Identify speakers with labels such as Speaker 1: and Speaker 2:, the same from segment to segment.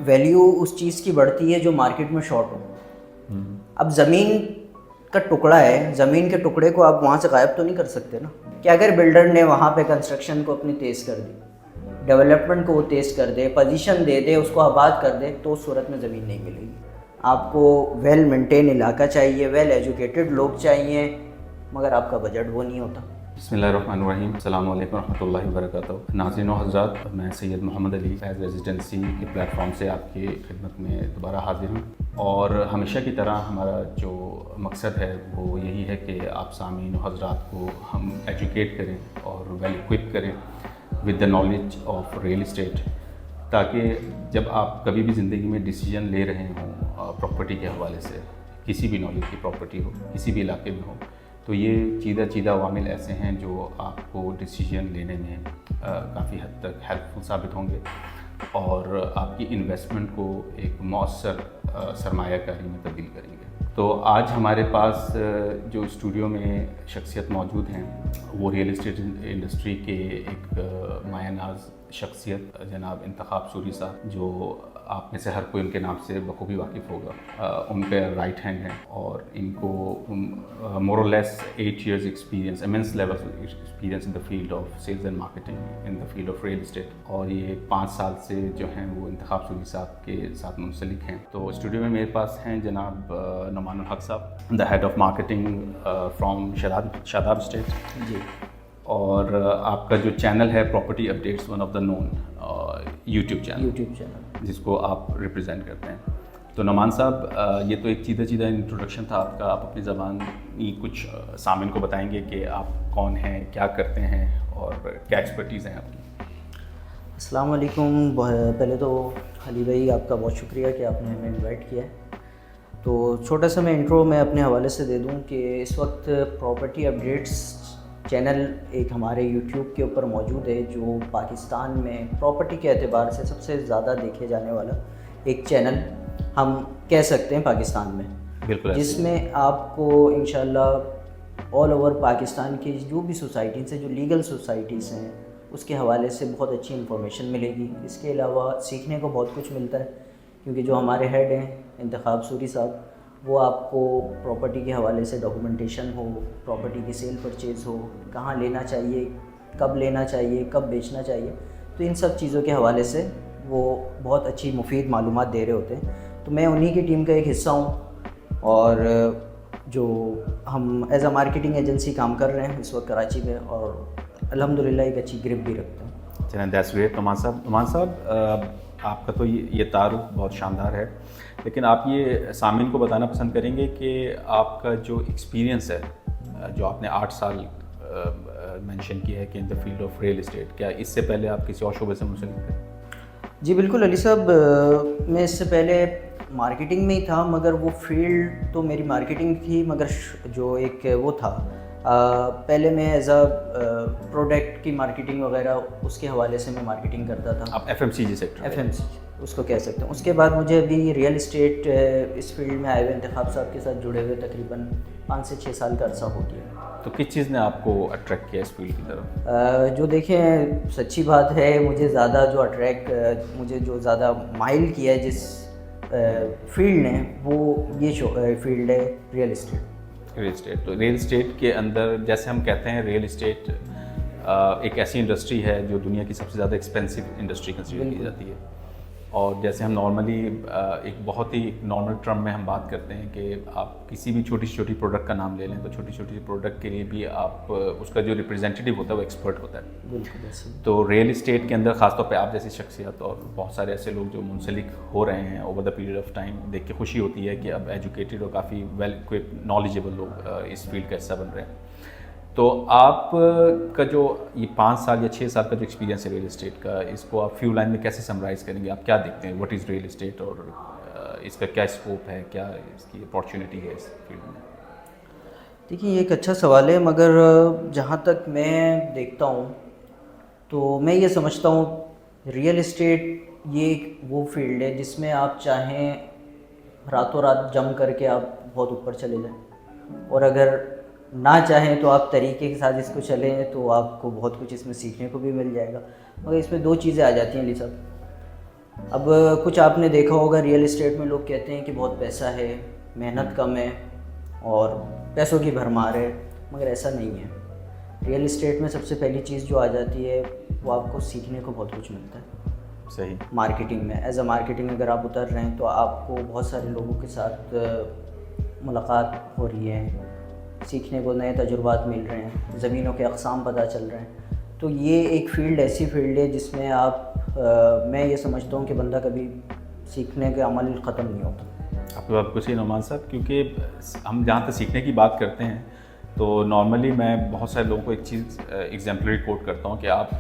Speaker 1: Value اس چیز کی بڑھتی ہے جو مارکیٹ میں شارٹ ہو. اب زمین کا ٹکڑا ہے, زمین کے ٹکڑے کو آپ وہاں سے غائب تو نہیں کر سکتے نا, کہ اگر بلڈر نے وہاں پہ کنسٹرکشن کو اپنی تیز کر دی, ڈیولپمنٹ کو وہ تیز کر دے, پوزیشن دے دے, اس کو آباد کر دے, تو اس صورت میں زمین نہیں ملے گی. آپ کو ویل مینٹین علاقہ چاہیے, ویل ایجوکیٹڈ لوگ چاہیے, مگر آپ کا بجٹ وہ نہیں ہوتا.
Speaker 2: بسم اللہ الرحمن الرحیم. السلام علیکم ورحمۃ اللہ وبرکاتہ. ناظرین و حضرات, میں سید محمد علی فیض ریزیڈنسی کے پلیٹ فارم سے آپ کی خدمت میں دوبارہ حاضر ہوں, اور ہمیشہ کی طرح ہمارا جو مقصد ہے وہ یہی ہے کہ آپ سامعین و حضرات کو ہم ایجوکیٹ کریں اور ویل اکوپ کریں with the knowledge of real state, تاکہ جب آپ کبھی بھی زندگی میں ڈیسیجن لے رہے ہوں پراپرٹی کے حوالے سے, کسی بھی نالج کی پراپرٹی ہو, کسی بھی علاقے میں ہو, تو یہ چیدہ عوامل ایسے ہیں جو آپ کو ڈیسیجن لینے میں کافی حد تک ہیلپ فل ثابت ہوں گے, اور آپ کی انویسٹمنٹ کو ایک مؤثر سرمایہ کاری میں تبدیل کریں گے. تو آج ہمارے پاس جو اسٹوڈیو میں شخصیت موجود ہیں وہ ریئل اسٹیٹ انڈسٹری کے ایک مایہ ناز شخصیت جناب انتخاب سوری صاحب, جو آپ میں سے ہر کوئی ان کے نام سے بخوبی واقف ہوگا. ان کے رائٹ ہینڈ ہیں, اور ان کو مور اور less 8 years experience, immense level experience in the field of sales and marketing in the field of real estate, اور یہ 5 سال سے جو ہیں وہ انتخاب سوری صاحب کے ساتھ منسلک ہیں. تو اسٹوڈیو میں میرے پاس ہیں جناب نعمان الحق صاحب, the head of marketing from Shadab estate
Speaker 1: ji,
Speaker 2: اور آپ کا جو چینل ہے property updates, one of the known YouTube channel جس کو آپ ریپرزینٹ کرتے ہیں. تو نعمان صاحب, یہ تو ایک سیدھا انٹروڈکشن تھا آپ کا, آپ اپنی زبانی کچھ سامعین کو بتائیں گے کہ آپ کون ہیں, کیا کرتے ہیں, اور کیا ایکسپرٹیز ہیں آپ کی.
Speaker 1: السلام علیکم. پہلے تو علی بھائی آپ کا بہت شکریہ کہ آپ نے ہمیں انوائٹ کیا ہے. تو چھوٹا سا میں انٹرو میں اپنے حوالے سے دے دوں کہ اس وقت پراپرٹی اپڈیٹس چینل ایک ہمارے یوٹیوب کے اوپر موجود ہے, جو پاکستان میں پراپرٹی کے اعتبار سے سب سے زیادہ دیکھے جانے والا ایک چینل ہم کہہ سکتے ہیں پاکستان میں.
Speaker 2: بالکل,
Speaker 1: جس میں آپ کو انشاءاللہ آل اوور پاکستان کی جو بھی سوسائٹیز ہیں, جو لیگل سوسائٹیز ہیں, اس کے حوالے سے بہت اچھی انفارمیشن ملے گی. اس کے علاوہ سیکھنے کو بہت کچھ ملتا ہے, کیونکہ جو ہمارے ہیڈ ہیں انتخاب سوری صاحب, وہ آپ کو پراپرٹی کے حوالے سے ڈاکومنٹیشن ہو, پراپرٹی کی سیل پرچیز ہو, کہاں لینا چاہیے, کب لینا چاہیے, کب بیچنا چاہیے, تو ان سب چیزوں کے حوالے سے وہ بہت اچھی مفید معلومات دے رہے ہوتے ہیں. تو میں انہی کی ٹیم کا ایک حصہ ہوں, اور جو ہم ایز اے مارکیٹنگ ایجنسی کام کر رہے ہیں اس وقت کراچی میں, اور الحمدللہ ایک اچھی گرپ بھی رکھتے ہیں.
Speaker 2: چلیں, دیٹس گریٹ. نعمان صاحب, آپ کا تو یہ تعارف بہت شاندار ہے, لیکن آپ یہ سامعین کو بتانا پسند کریں گے کہ آپ کا جو ایکسپیرینس ہے, جو آپ نے 8 سال مینشن کیا ہے کہ in the field of real estate, کیا اس سے پہلے آپ کسی اور شعبے سے منسلک تھے؟
Speaker 1: جی بالکل علی صاحب, میں اس سے پہلے مارکیٹنگ میں ہی تھا, مگر وہ فیلڈ تو میری مارکیٹنگ تھی, مگر جو ایک وہ تھا پہلے میں ایز اے پروڈکٹ کی مارکیٹنگ وغیرہ اس کے حوالے سے میں مارکیٹنگ کرتا تھا.
Speaker 2: آپ FMCG سیکٹر,
Speaker 1: FMCG اس کو کہہ سکتے ہیں. اس کے بعد مجھے ابھی ریئل اسٹیٹ اس فیلڈ میں آئے ہوئے انتخاب صاحب کے ساتھ جڑے ہوئے تقریباً 5 سے 6 سال کا عرصہ ہو گیا.
Speaker 2: تو کس چیز نے آپ کو اٹریکٹ کیا اس فیلڈ کی طرف؟
Speaker 1: جو دیکھیں سچی بات ہے, مجھے زیادہ جو زیادہ مائل کیا ہے جس فیلڈ نے, وہ یہ فیلڈ ہے ریئل اسٹیٹ.
Speaker 2: تو ریئل اسٹیٹ کے اندر جیسے ہم کہتے ہیں ریئل اسٹیٹ ایک ایسی انڈسٹری ہے جو دنیا کی سب سے زیادہ ایکسپینسو انڈسٹری کنسیڈر کی جاتی ہے, اور جیسے ہم نارملی ایک بہت ہی نارمل ٹرم میں ہم بات کرتے ہیں کہ آپ کسی بھی چھوٹی سے چھوٹی پروڈکٹ کا نام لے لیں, تو چھوٹی چھوٹی پروڈکٹ کے لیے بھی آپ اس کا جو ریپرزینٹیو ہوتا ہے وہ ایکسپرٹ ہوتا ہے.
Speaker 1: بالکل.
Speaker 2: تو ریئل اسٹیٹ کے اندر خاص طور پہ آپ جیسی شخصیت اور بہت سارے ایسے لوگ جو منسلک ہو رہے ہیں over the period of time, دیکھ کے خوشی ہوتی ہے کہ اب ایجوکیٹڈ اور کافی ویل اکوپڈ نالجیبل لوگ اس فیلڈ کا حصہ بن رہے ہیں. تو آپ کا جو یہ 5 سال یا 6 سال کا جو ایکسپیرینس ہے ریئل اسٹیٹ کا, اس کو آپ فیو لائن میں کیسے سمرائز کریں گے؟ آپ کیا دیکھتے ہیں, واٹ از ریئل اسٹیٹ, اور اس کا کیا اسکوپ ہے, کیا اس کی اپارچونیٹی ہے اس فیلڈ میں؟
Speaker 1: دیکھیے یہ ایک اچھا سوال ہے, مگر جہاں تک میں دیکھتا ہوں تو میں یہ سمجھتا ہوں ریئل اسٹیٹ یہ ایک وہ فیلڈ ہے جس میں آپ چاہیں راتوں رات جم کر کے آپ بہت اوپر چلے جائیں, اور اگر نہ چاہیں تو آپ طریقے کے ساتھ اس کو چلیں تو آپ کو بہت کچھ اس میں سیکھنے کو بھی مل جائے گا. مگر اس میں 2 چیزیں آ جاتی ہیں علی صاحب. اب کچھ آپ نے دیکھا ہوگا ریئل اسٹیٹ میں لوگ کہتے ہیں کہ بہت پیسہ ہے، محنت کم ہے اور پیسوں کی بھرمار ہے، مگر ایسا نہیں ہے۔ ریئل اسٹیٹ میں سب سے پہلی چیز جو آ جاتی ہے وہ آپ کو سیکھنے کو بہت کچھ ملتا ہے۔
Speaker 2: صحیح۔
Speaker 1: مارکیٹنگ میں ایز اے مارکیٹنگ اگر آپ اتر رہے ہیں تو آپ کو بہت سارے لوگوں کے ساتھ ملاقات ہو رہی ہے، سیکھنے کو نئے تجربات مل رہے ہیں، زمینوں کے اقسام پتہ چل رہے ہیں۔ تو یہ ایک فیلڈ ایسی فیلڈ ہے جس میں میں یہ سمجھتا ہوں کہ بندہ کبھی سیکھنے کا عمل ختم نہیں ہوتا۔
Speaker 2: آپ کی بات بالکل صحیح نعمان صاحب، کیونکہ ہم جہاں تک سیکھنے کی بات کرتے ہیں تو نارملی میں بہت سارے لوگوں کو ایک چیز ایگزامپلری کوٹ کرتا ہوں کہ آپ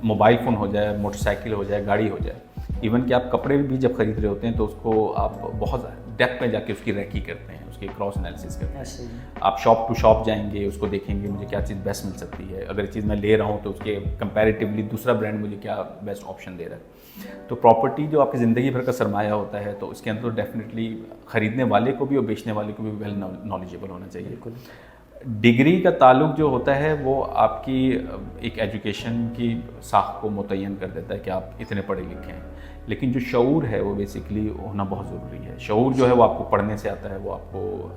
Speaker 2: موبائل فون ہو جائے، موٹر سائیکل ہو جائے، گاڑی ہو جائے، ایون کہ آپ کپڑے بھی جب خرید رہے ہوتے ہیں تو اس کو آپ بہت ڈیپتھ میں جا کے اس کی ریکی کرتے ہیں، اس کے کراس انالیسس کرتے ہیں۔ آپ شاپ ٹو شاپ جائیں گے، اس کو دیکھیں گے مجھے کیا چیز بیسٹ مل سکتی ہے، اگر یہ چیز میں لے رہا ہوں تو اس کے کمپیریٹیولی دوسرا برانڈ مجھے کیا بیسٹ آپشن دے رہا ہے۔ تو پراپرٹی جو آپ کی زندگی بھر کا سرمایہ ہوتا ہے تو اس کے اندر ڈیفینیٹلی خریدنے والے کو بھی اور بیچنے والے کو بھی ویل نالجیبل ہونا چاہیے۔
Speaker 1: بالکل۔
Speaker 2: ڈگری کا تعلق جو ہوتا ہے وہ آپ کی ایک ایجوکیشن کی ساخت کو متعین کر دیتا ہے کہ آپ اتنے پڑھے لکھے ہیں، لیکن جو شعور ہے وہ بیسیکلی ہونا بہت ضروری ہے۔ شعور جو ہے وہ آپ کو پڑھنے سے آتا ہے، وہ آپ کو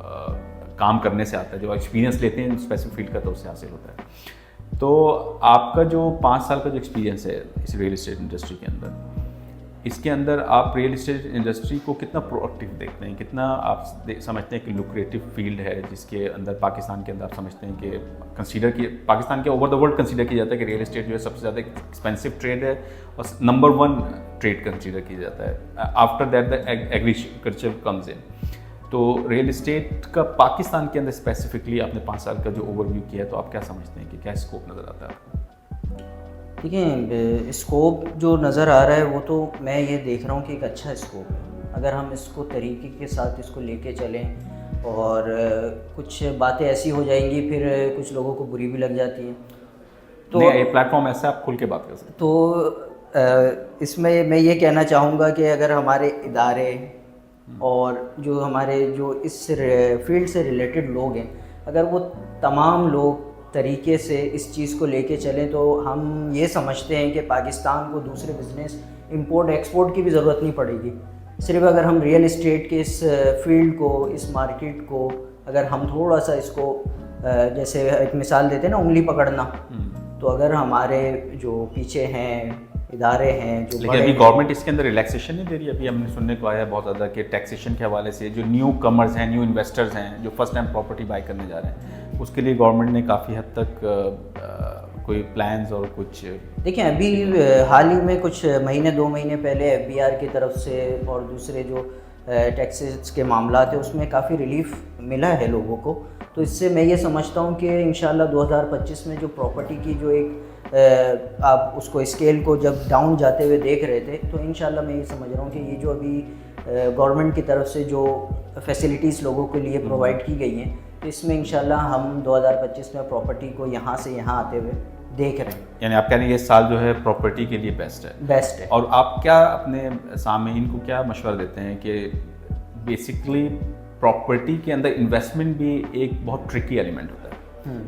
Speaker 2: کام کرنے سے آتا ہے، جو ایکسپیرینس لیتے ہیں اسپیسیفک فیلڈ کا تو اس سے حاصل ہوتا ہے۔ تو آپ کا جو 5 سال کا جو ایکسپیرینس ہے اس ریئل اسٹیٹ انڈسٹری کے اندر، اس کے اندر آپ ریئل اسٹیٹ انڈسٹری کو کتنا پرو ایکٹیو دیکھتے ہیں، کتنا آپ سمجھتے ہیں کہ لوکریٹو فیلڈ ہے جس کے اندر پاکستان کے اندر آپ سمجھتے ہیں کہ کنسیڈر کی پاکستان کے اوور دا ورلڈ کنسیڈر کیا جاتا ہے کہ ریئل اسٹیٹ جو ہے سب سے زیادہ ایکسپینسو ٹریڈ ہے اور نمبر 1 ٹریڈ کنسیڈر کیا جاتا ہے، after that the agriculture comes in. تو ریئل اسٹیٹ کا پاکستان کے اندر اسپیسیفکلی آپ نے 5 سال کا جو اوور ویو کیا ہے تو آپ کیا سمجھتے ہیں کہ کیا اسکوپ نظر آتا ہے آپ کو؟
Speaker 1: دیکھیں، اسکوپ جو نظر آ رہا ہے وہ تو میں یہ دیکھ رہا ہوں کہ ایک اچھا اسکوپ ہے، اگر ہم اس کو طریقے کے ساتھ اس کو لے کے چلیں، اور کچھ باتیں ایسی ہو جائیں گی پھر کچھ لوگوں کو بری بھی لگ جاتی ہیں تو
Speaker 2: یہ پلیٹ فارم ایسا آپ کھل کے بات کر سکتے ہیں۔
Speaker 1: تو اس میں میں یہ کہنا چاہوں گا کہ اگر ہمارے ادارے اور جو ہمارے جو اس فیلڈ سے ریلیٹڈ لوگ ہیں، اگر وہ تمام لوگ طریقے سے اس چیز کو لے کے چلیں تو ہم یہ سمجھتے ہیں کہ پاکستان کو دوسرے بزنس امپورٹ ایکسپورٹ کی بھی ضرورت نہیں پڑے گی۔ صرف اگر ہم ریئل اسٹیٹ کے اس فیلڈ کو، اس مارکیٹ کو اگر ہم تھوڑا سا اس کو جیسے ایک مثال دیتے ہیں نا، انگلی پکڑنا، تو اگر ہمارے جو پیچھے ہیں ادارے ہیں جو
Speaker 2: لیکن ابھی گورنمنٹ اس کے اندر ریلیکسیشن نہیں دے رہی۔ ابھی ہم نے سننے کو آیا ہے بہت زیادہ کہ ٹیکسیشن کے حوالے سے جو نیو کمرز ہیں، نیو انویسٹرز ہیں جو فرسٹ ٹائم پراپرٹی بائی کرنے جا رہے ہیں، اس کے لیے گورنمنٹ نے کافی حد تک کوئی پلانز اور کچھ
Speaker 1: دیکھیں ابھی حال ہی میں کچھ مہینے 2 مہینے پہلے FBR کی طرف سے اور دوسرے جو ٹیکسز کے معاملات ہیں اس میں کافی ریلیف ملا ہے لوگوں کو۔ تو اس سے میں یہ سمجھتا ہوں کہ انشاءاللہ 2025 میں جو پراپرٹی کی جو ایک آپ اس کو اسکیل کو جب ڈاؤن جاتے ہوئے دیکھ رہے تھے، تو انشاءاللہ میں یہ سمجھ رہا ہوں کہ یہ جو ابھی گورنمنٹ کی طرف سے جو فیسلٹیز لوگوں کے لیے پرووائڈ کی گئی ہیں، تو اس میں انشاءاللہ ہم 2025 میں پراپرٹی کو یہاں سے یہاں آتے ہوئے دیکھ رہے ہیں۔
Speaker 2: یعنی آپ کہہ رہے ہیں یہ سال جو ہے پراپرٹی کے لیے بیسٹ ہے۔ اور آپ کیا اپنے سامعین کو کیا مشورہ دیتے ہیں کہ بیسکلی پراپرٹی کے اندر انویسٹمنٹ بھی ایک بہت ٹرکی ایلیمنٹ ہوتا ہے؟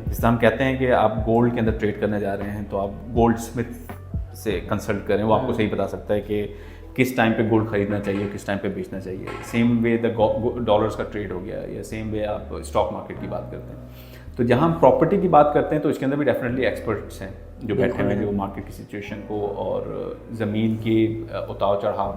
Speaker 2: جس طرح ہم کہتے ہیں کہ آپ گولڈ کے اندر ٹریڈ کرنے جا رہے ہیں تو آپ گولڈ اسمتھ سے کنسلٹ کریں، وہ آپ کو صحیح بتا سکتا ہے کہ کس ٹائم پہ گولڈ خریدنا چاہیے، کس ٹائم پہ بیچنا چاہیے۔ سیم وے ڈالرز کا ٹریڈ ہو گیا، یا سیم وے آپ اسٹاک مارکیٹ کی بات کرتے ہیں۔ تو جہاں ہم پراپرٹی کی بات کرتے ہیں تو اس کے اندر بھی ڈیفینیٹلی ایکسپرٹس ہیں جو بیٹھے ہوئے ہیں، جو مارکیٹ کی سچویشن کو اور زمین کے اتاؤ چڑھاؤ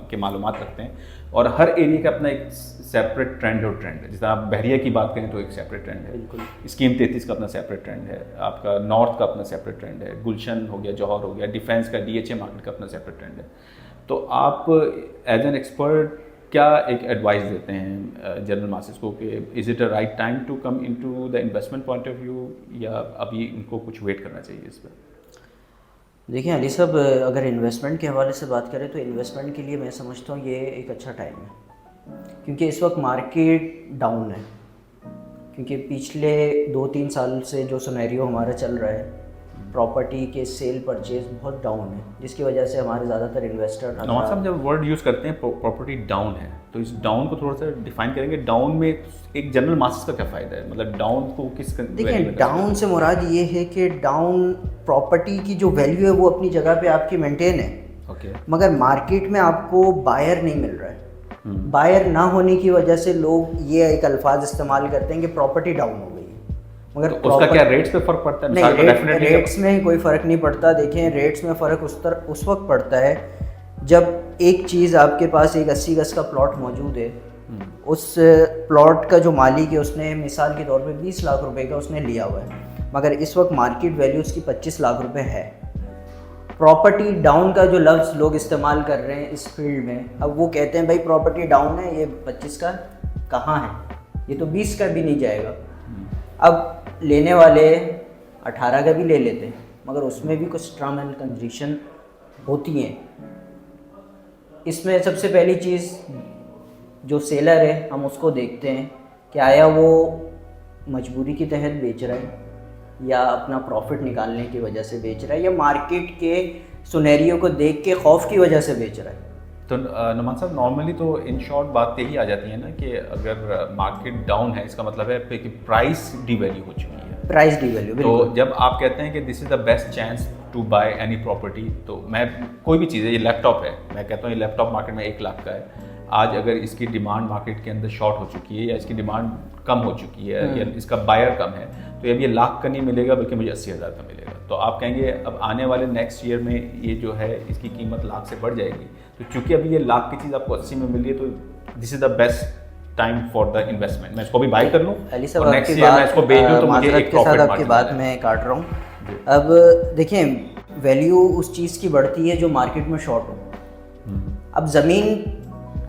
Speaker 2: کے معلومات رکھتے ہیں، اور ہر ایریا کا اپنا ایک سیپریٹ ٹرینڈ اور ٹرینڈ ہے۔ جس طرح آپ بحریہ کی بات کریں تو ایک سیپریٹ ٹرینڈ ہے، اسکیم 33 کا اپنا سیپریٹ ٹرینڈ ہے، آپ کا نارتھ کا اپنا سیپریٹ ٹرینڈ ہے، گلشن ہو گیا، جوہر ہو گیا، ڈیفینس کا DHA مارکیٹ کا اپنا سیپریٹ ٹرینڈ ہے۔ تو آپ ایز این ایکسپرٹ کیا ایک ایڈوائز دیتے ہیں جنرل ماسز کو کہ is it a right time to come in to the investment point of view, یا ابھی ان کو کچھ ویٹ کرنا چاہیے اس پہ؟
Speaker 1: دیکھیں علی صاحب، اگر انویسٹمنٹ کے حوالے سے بات کریں تو انویسٹمنٹ کے لیے میں سمجھتا ہوں یہ ایک اچھا ٹائم ہے، کیونکہ اس وقت مارکیٹ ڈاؤن ہے، کیونکہ پچھلے 2-3 سال سے جو سنیریو ہمارا چل رہا ہے، پراپرٹی کے سیل پرچیز بہت ڈاؤن ہے، جس کی وجہ سے ہمارے زیادہ تر انویسٹر
Speaker 2: نواز صاحب جب ورڈ یوز کرتے ہیں پراپرٹی ڈاؤن ہے تو اس ڈاؤن کو تھوڑا سا ڈیفائن کریں گے، ڈاؤن میں ایک جنرل ماسس کا کیا فائدہ ہے؟ مطلب ڈاؤن کو کس
Speaker 1: دیکھیں، ڈاؤن سے مراد یہ ہے کہ ڈاؤن پراپرٹی کی جو ویلیو ہے وہ اپنی جگہ پہ آپ کی مینٹین ہے،
Speaker 2: اوکے.
Speaker 1: مگر مارکیٹ میں آپ کو بائر نہیں مل رہا ہے. بائر نہ ہونے کی وجہ سے لوگ یہ ایک الفاظ استعمال کرتے ہیں کہ پراپرٹی ڈاؤن ہو گئی ہے. مگر
Speaker 2: اس کا کیا ریٹس پہ فرق پڑتا ہے؟
Speaker 1: نہیں, ریٹس میں کوئی فرق نہیں پڑتا. دیکھیں ریٹس میں فرق اس وقت پڑتا ہے جب ایک چیز آپ کے پاس ایک 80 گز کا پلاٹ موجود ہے, اس پلاٹ کا جو مالک ہے اس نے مثال کے طور پہ 20 لاکھ روپے کا اس نے لیا ہوا ہے, مگر اس وقت مارکیٹ ویلیو اس کی 25 لاکھ روپے ہے. پراپرٹی ڈاؤن کا جو لفظ لوگ استعمال کر رہے ہیں اس فیلڈ میں, اب وہ کہتے ہیں بھائی پراپرٹی ڈاؤن ہے, یہ 25 کا کہاں ہے, یہ تو 20 کا بھی نہیں جائے گا. اب لینے والے 18 کا بھی لے لیتے ہیں, مگر اس میں بھی کچھ ٹرم اینڈ کنڈیشن ہوتی ہیں. اس میں سب سے پہلی چیز جو سیلر ہے ہم اس کو دیکھتے ہیں کہ آیا وہ مجبوری کے تحت بیچ رہا ہے یا اپنا پروفٹ نکالنے کی وجہ سے بیچ رہا ہے یا مارکیٹ کے سنیریو کو دیکھ کے خوف کی وجہ سے بیچ رہا ہے.
Speaker 2: تو نعمان صاحب نارملی تو ان شارٹ بات یہی آ جاتی ہے نا کہ اگر مارکیٹ ڈاؤن ہے اس کا مطلب ہے کہ پرائس ڈی ویلیو ہو چکی ہے.
Speaker 1: Price devalue.
Speaker 2: تو جب آپ کہتے ہیں کہ this is the best chance to buy any property, تو میں کوئی بھی چیز ہے, یہ لیپ ٹاپ ہے, میں کہتا ہوں یہ لیپ ٹاپ مارکیٹ میں 1 لاکھ کا ہے, آج اگر اس کی ڈیمانڈ مارکیٹ کے اندر شارٹ ہو چکی ہے یا اس کی ڈیمانڈ کم ہو چکی ہے یا اس کا بائر کم ہے, تو اب یہ لاکھ کا نہیں ملے گا بلکہ مجھے 80,000 کا ملے گا. تو آپ کہیں گے اب آنے والے نیکسٹ ایئر میں یہ جو ہے اس کی قیمت لاکھ سے بڑھ جائے گی. تو چونکہ ابھی یہ لاکھ کی چیز آپ کو 80 میں مل رہی ہے, تو this is the best time for the investment. میں اس کو بھی بائی کر لوں اور نیکسٹ ایئر میں اس کو بیچ دوں تو مجھے ایک پروفٹ
Speaker 1: آپ کی بات میں کاٹ رہا ہوں. اب دیکھیں ویلیو اس چیز کی بڑھتی ہے جو مارکیٹ میں شارٹ ہو. اب زمین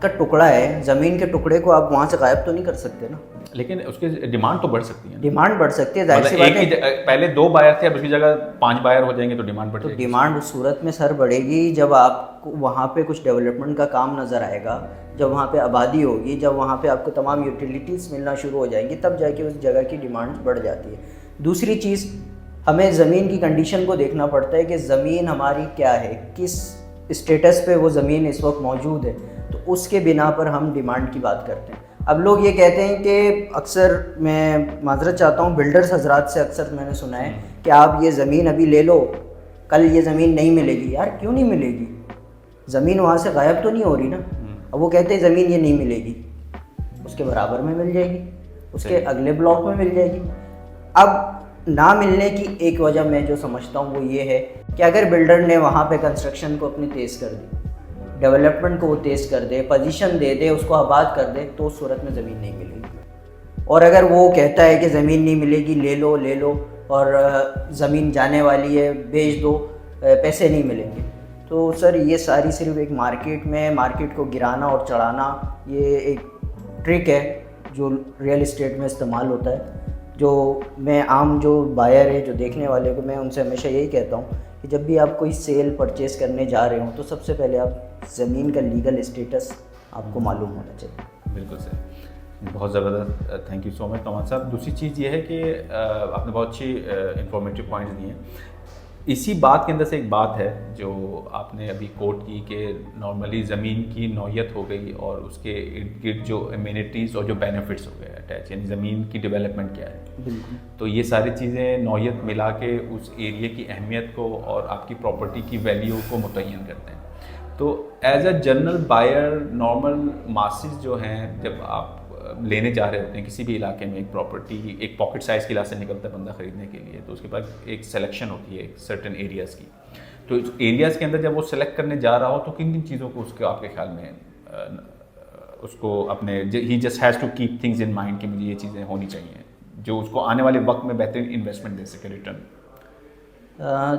Speaker 1: کا ٹکڑا ہے, زمین کے ٹکڑے کو آپ وہاں سے غائب تو نہیں کر سکتے نا,
Speaker 2: لیکن اس کی ڈیمانڈ تو بڑھ سکتی ہے.
Speaker 1: ڈیمانڈ بڑھ سکتی ہے, ظاہر سی بات ہے.
Speaker 2: پہلے 2 بائر تھے, اب اس کی جگہ 5 بائر ہو جائیں گے تو ڈیمانڈ بڑھ جائے گی.
Speaker 1: ڈیمانڈ اس صورت میں سر بڑھے گی جب آپ کو وہاں پہ کچھ ڈیولپمنٹ کا کام نظر آئے گا, جب وہاں پہ آبادی ہوگی, جب وہاں پہ آپ کو تمام یوٹیلیٹیز ملنا شروع ہو جائیں گی, تب جا کے اس جگہ کی ڈیمانڈ بڑھ جاتی ہے. دوسری چیز ہمیں زمین کی کنڈیشن کو دیکھنا پڑتا ہے کہ زمین ہماری کیا ہے, کس اسٹیٹس پہ وہ زمین اس وقت موجود ہے, تو اس کے بنا پر ہم ڈیمانڈ کی بات کرتے ہیں. اب لوگ یہ کہتے ہیں کہ اکثر, میں معذرت چاہتا ہوں, بلڈرز حضرات سے اکثر میں نے سنا ہے کہ آپ یہ زمین ابھی لے لو, کل یہ زمین نہیں ملے گی. یار کیوں نہیں ملے گی؟ زمین وہاں سے غائب تو نہیں ہو رہی نا. اب وہ کہتے ہیں زمین یہ نہیں ملے گی, اس کے برابر میں مل جائے گی, اس کے اگلے بلاک میں مل جائے گی. اب نہ ملنے کی ایک وجہ میں جو سمجھتا ہوں وہ یہ ہے کہ اگر بلڈر نے وہاں پہ کنسٹرکشن کو اپنی تیز کر دی, ڈیولپمنٹ کو وہ تیز کر دے, پوزیشن دے دے, اس کو آباد کر دے, تو اس صورت میں زمین نہیں ملے گی. اور اگر وہ کہتا ہے کہ زمین نہیں ملے گی, لے لو اور زمین جانے والی ہے, بیچ دو, پیسے نہیں ملیں گے, تو سر یہ ساری صرف ایک مارکیٹ کو گرانا اور چڑھانا, یہ ایک ٹرک ہے جو ریئل اسٹیٹ میں استعمال ہوتا ہے. جو میں عام جو بائر ہے, جو دیکھنے والے کو, میں ان سے ہمیشہ یہی کہتا ہوں کہ جب بھی آپ کوئی سیل پرچیز کرنے جا رہے ہوں تو سب سے پہلے آپ زمین کا لیگل اسٹیٹس آپ کو معلوم ہونا چاہیے.
Speaker 2: بالکل سر, بہت زبردست, تھینک یو سو مچ نعمان صاحب. دوسری چیز یہ ہے کہ آپ نے بہت اچھی انفارمیٹیو پوائنٹس دیے ہیں. اسی بات کے اندر سے ایک بات ہے جو آپ نے ابھی کوٹ کی کہ نارملی زمین کی نوعیت ہو گئی اور اس کے ارد گرد جو امینٹیز اور جو بینیفٹس ہو گئے اٹیچ, یعنی زمین کی ڈیولپمنٹ کیا ہے. تو یہ ساری چیزیں نوعیت ملا کے اس ایریے کی اہمیت کو اور آپ کی پراپرٹی کی ویلیو کو متعین کرتے ہیں. تو as a general buyer, normal masses جو ہیں, جب آپ لینے جا رہے ہوتے ہیں کسی بھی علاقے میں ایک پراپرٹی, ایک پاکٹ سائز کی علاقے سے نکلتا ہے بندہ خریدنے کے لیے, تو اس کے پاس ایک سلیکشن ہوتی ہے ایک سرٹن ایریاز کی. تو اس ایریاز کے اندر جب وہ سلیکٹ کرنے جا رہا ہو تو کن کن چیزوں کو اس کے آپ کے خیال میں اس کو اپنے, ہی just has to keep things in mind کہ مجھے یہ چیزیں ہونی چاہیے جو اس کو آنے والے وقت میں بہترین انویسٹمنٹ دے سکے, ریٹرن.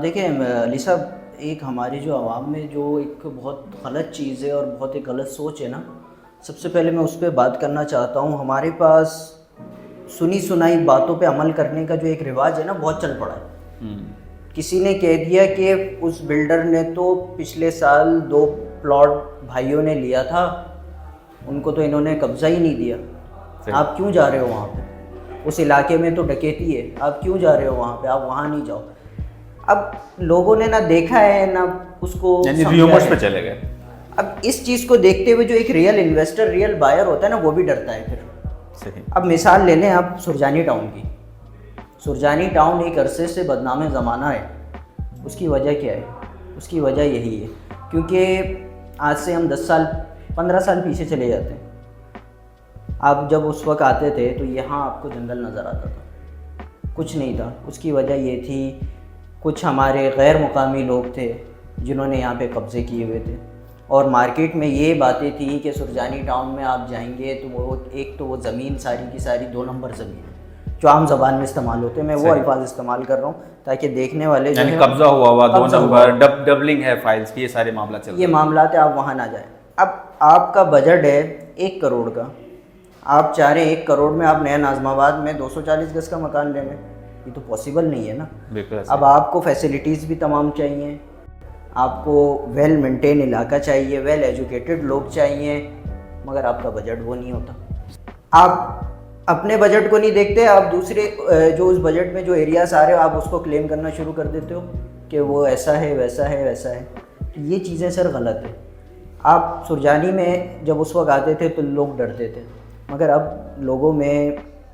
Speaker 1: دیکھیں علی صاحب, ایک ہماری جو عوام میں جو ایک بہت غلط چیز ہے اور بہت ایک غلط سوچ ہے نا, سب سے پہلے میں اس پہ بات کرنا چاہتا ہوں. ہمارے پاس سنی سنائی باتوں پہ عمل کرنے کا جو ایک رواج ہے نا, بہت چل پڑا ہے. کسی نے کہہ دیا کہ اس بلڈر نے تو پچھلے سال 2 پلاٹ بھائیوں نے لیا تھا, ان کو تو انہوں نے قبضہ ہی نہیں دیا, آپ کیوں جا رہے ہو وہاں پہ؟ اس علاقے میں تو ڈکیتی ہے, آپ کیوں جا رہے ہو وہاں پہ, آپ وہاں نہیں جاؤ. اب لوگوں نے نہ دیکھا ہے نہ اس کو
Speaker 2: ریومرز پہ چلے گئے.
Speaker 1: اب اس چیز کو دیکھتے ہوئے جو ایک ریئل انویسٹر, ریئل بائر ہوتا ہے نا, وہ بھی ڈرتا ہے پھر.
Speaker 2: صحیح.
Speaker 1: اب مثال لے لیں آپ سرجانی ٹاؤن کی. سرجانی ٹاؤن ایک عرصے سے بدنام زمانہ ہے. اس کی وجہ کیا ہے؟ اس کی وجہ یہی ہے کیونکہ آج سے ہم 10 سال 15 سال پیچھے چلے جاتے ہیں. آپ جب اس وقت آتے تھے تو یہاں آپ کو جنگل نظر آتا تھا, کچھ نہیں تھا. اس کی وجہ یہ تھی کچھ ہمارے غیر مقامی لوگ تھے جنہوں نے یہاں پہ قبضے کیے ہوئے تھے, اور مارکیٹ میں یہ باتیں تھیں کہ سرجانی ٹاؤن میں آپ جائیں گے تو وہ ایک تو وہ زمین ساری کی ساری 2 نمبر زمین ہے جو عام زبان میں استعمال ہوتے ہیں. میں وہ الفاظ استعمال کر رہا ہوں تاکہ دیکھنے والے جو
Speaker 2: یعنی قبضہ ہوا 2 نمبر ڈبلنگ ہے فائلز کی, یہ سارے معاملات چل رہے ہیں.
Speaker 1: یہ معاملات ہیں, آپ وہاں نہ جائیں. اب آپ کا بجٹ ہے 1 کروڑ کا, آپ چاہ رہے ہیں 1 کروڑ میں آپ نیا ناظم آباد میں 240 گز کا مکان لے لیں, یہ تو پاسبل نہیں ہے نا. اب آپ کو فیسلٹیز بھی تمام چاہیے, آپ کو ویل مینٹین علاقہ چاہیے, ویل ایجوکیٹڈ لوگ چاہیے, مگر آپ کا بجٹ وہ نہیں ہوتا. آپ اپنے بجٹ کو نہیں دیکھتے, آپ دوسرے جو اس بجٹ میں جو ایریاز آ رہے ہو آپ اس کو کلیم کرنا شروع کر دیتے ہو کہ وہ ایسا ہے ویسا ہے ویسا ہے. یہ چیزیں سر غلط ہے. آپ سرجانی میں جب اس وقت آتے تھے تو لوگ ڈرتے تھے, مگر اب لوگوں میں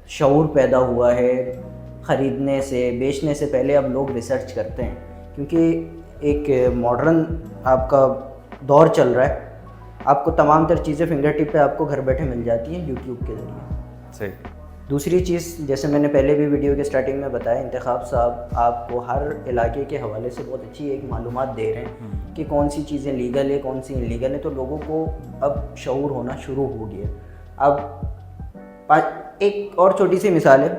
Speaker 1: شعور پیدا ہوا ہے. خریدنے سے بیچنے سے پہلے اب لوگ ریسرچ کرتے ہیں, کیونکہ ایک ماڈرن آپ کا دور چل رہا ہے. آپ کو تمام تر چیزیں فنگر ٹپ پہ آپ کو گھر بیٹھے مل جاتی ہیں یوٹیوب کے ذریعے.
Speaker 2: صحیح.
Speaker 1: دوسری چیز, جیسے میں نے پہلے بھی ویڈیو کے سٹارٹنگ میں بتایا, انتخاب صاحب آپ کو ہر علاقے کے حوالے سے بہت اچھی ایک معلومات دے رہے ہیں کہ کون سی چیزیں لیگل ہے کون سی انلیگل ہے. تو لوگوں کو اب شعور ہونا شروع ہو گیا. اب ایک اور چھوٹی سی مثال ہے,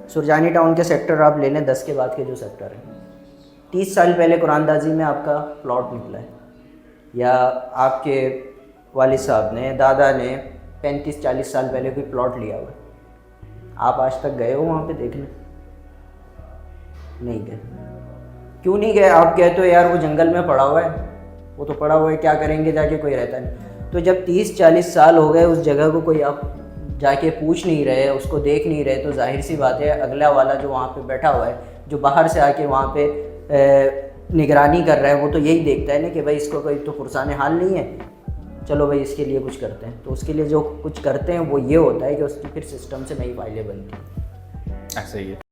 Speaker 1: سرجانی ٹاؤن کے سیکٹر آپ لے لیں 10 کے بعد کے جو سیکٹر ہیں, 30 سال پہلے قرآن دازی میں آپ کا پلاٹ نکلا ہے, یا آپ کے والد صاحب نے دادا نے 35-40 سال پہلے کوئی پلاٹ لیا ہوا ہے. آپ آج تک گئے ہو وہاں پہ دیکھنے؟ نہیں گئے. کیوں نہیں گئے؟ آپ کہتے ہو یار وہ جنگل میں پڑا ہوا ہے, وہ تو پڑا ہوا ہے, کیا کریں گے جا کے, کوئی رہتا نہیں. تو جب 30-40 سال ہو گئے اس جگہ کو کوئی آپ جا کے پوچھ نہیں رہے, اس کو دیکھ نہیں رہے, تو ظاہر سی بات ہے اگلا والا جو وہاں پہ بیٹھا ہوا ہے, جو باہر سے آ کے وہاں پہ نگرانی کر رہا ہے, وہ تو یہی دیکھتا ہے نا کہ بھائی اس کو کوئی تو فرسان حال نہیں ہے, چلو بھائی اس کے لیے کچھ کرتے ہیں. تو اس کے لیے جو کچھ کرتے ہیں وہ یہ ہوتا ہے کہ اس کی پھر سسٹم سے نئی فائلیں بنتی ہیں.
Speaker 2: ایسا ہی ہے.